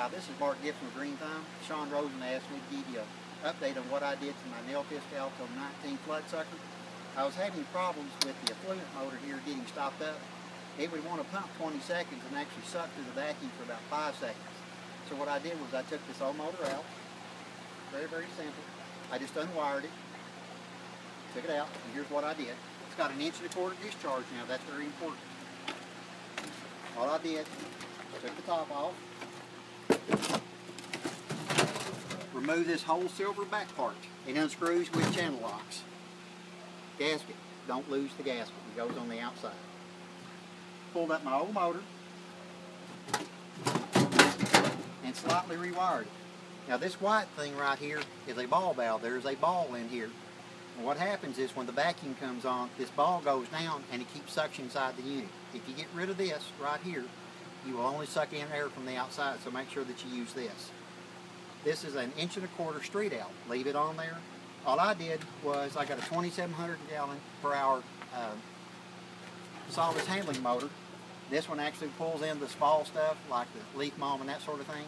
Hi, this is Mark Gibson with Green Thumb. Sean Rosen asked me to give you an update on what I did to my Nelfisk Alto 19 flood sucker. I was having problems with the effluent motor here getting stopped up. It would want to pump 20 seconds and actually suck through the vacuum for about 5 seconds. So what I did was I took this old motor out. Very, very simple. I just unwired it, took it out, and here's what I did. It's got an 1.25 inch discharge now. That's very important. All I did, took the top off, remove this whole silver back part. It unscrews with channel locks. Gasket, don't lose the gasket. It goes on the outside. Pulled up my old motor and slightly rewired it. Now this white thing right here is a ball valve. There's a ball in here. And what happens is when the vacuum comes on, this ball goes down and it keeps suction inside the unit. If you get rid of this right here, you will only suck in air from the outside, so make sure that you use this. This is an 1.25 inch street out. Leave it on there. All I did was I got a 2,700 gallon per hour solids handling motor. This one actually pulls in the small stuff like the leaf mulch and that sort of thing.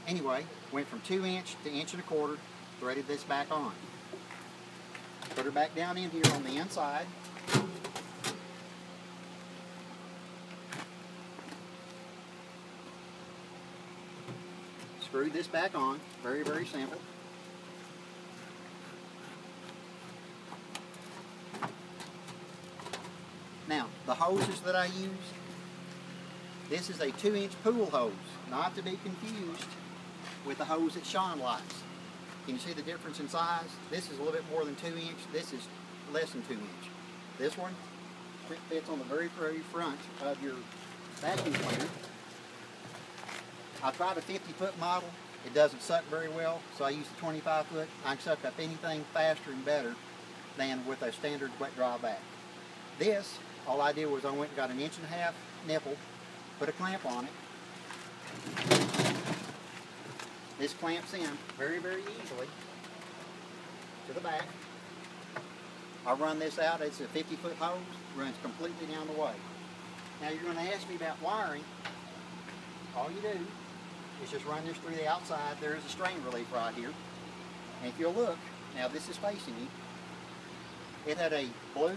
Anyway, went from 2 inch to 1.25 inch, threaded this back on. Put her back down in here on the inside. Screw this back on. Very, very simple. Now, the hoses that I use, this is a 2 inch pool hose, not to be confused with the hose that Sean likes. Can you see the difference in size? This is a little bit more than 2 inch, this is less than 2 inch. This one fits on the very, very front of your vacuum cleaner. I tried a 50-foot model. It doesn't suck very well, so I use the 25-foot. I can suck up anything faster and better than with a standard wet dry vac. This, all I did was I went and got an 1.5 inch nipple, put a clamp on it. This clamps in very, very easily to the back. I run this out. It's a 50-foot hose, runs completely down the way. Now you're going to ask me about wiring. All you do is just run this through the outside. There is a strain relief right here. And if you'll look, now this is facing you. It had a blue,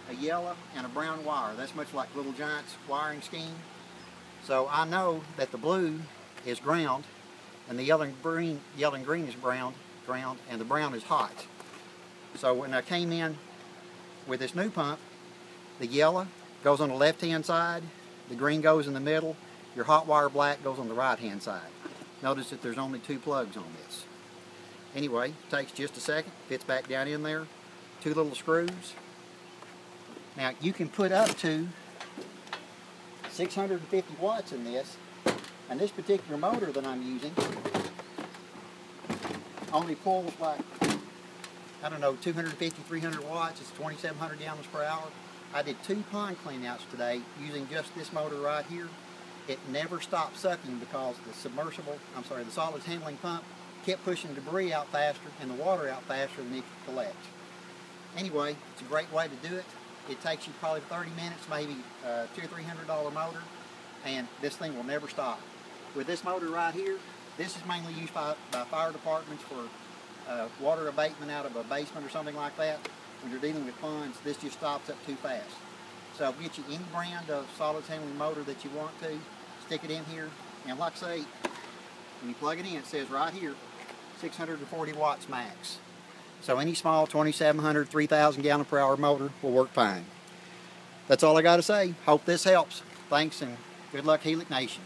a yellow, and a brown wire. That's much like Little Giant's wiring scheme. So I know that the blue is ground, and the yellow and green is ground, and the brown is hot. So when I came in with this new pump, the yellow goes on the left-hand side, the green goes in the middle, your hot wire black goes on the right-hand side. Notice that there's only 2 plugs on this. Anyway, takes just a second, fits back down in there, 2 little screws. Now you can put up to 650 watts in this, and this particular motor that I'm using only pulls like, I don't know, 250, 300 watts. It's 2,700 gallons per hour. I did 2 pond cleanouts today using just this motor right here. It never stopped sucking because the solids handling pump kept pushing debris out faster and the water out faster than it could collect. Anyway, it's a great way to do it. It takes you probably 30 minutes, maybe $200 or $300 motor, and this thing will never stop. With this motor right here, this is mainly used by fire departments for water abatement out of a basement or something like that. When you're dealing with ponds, this just stops up too fast. So I'll get you any brand of solids handling motor that you want to, stick it in here, and like I say, when you plug it in, it says right here, 640 watts max. So any small 2,700, 3,000 gallon per hour motor will work fine. That's all I got to say. Hope this helps. Thanks and good luck, Helix Nation.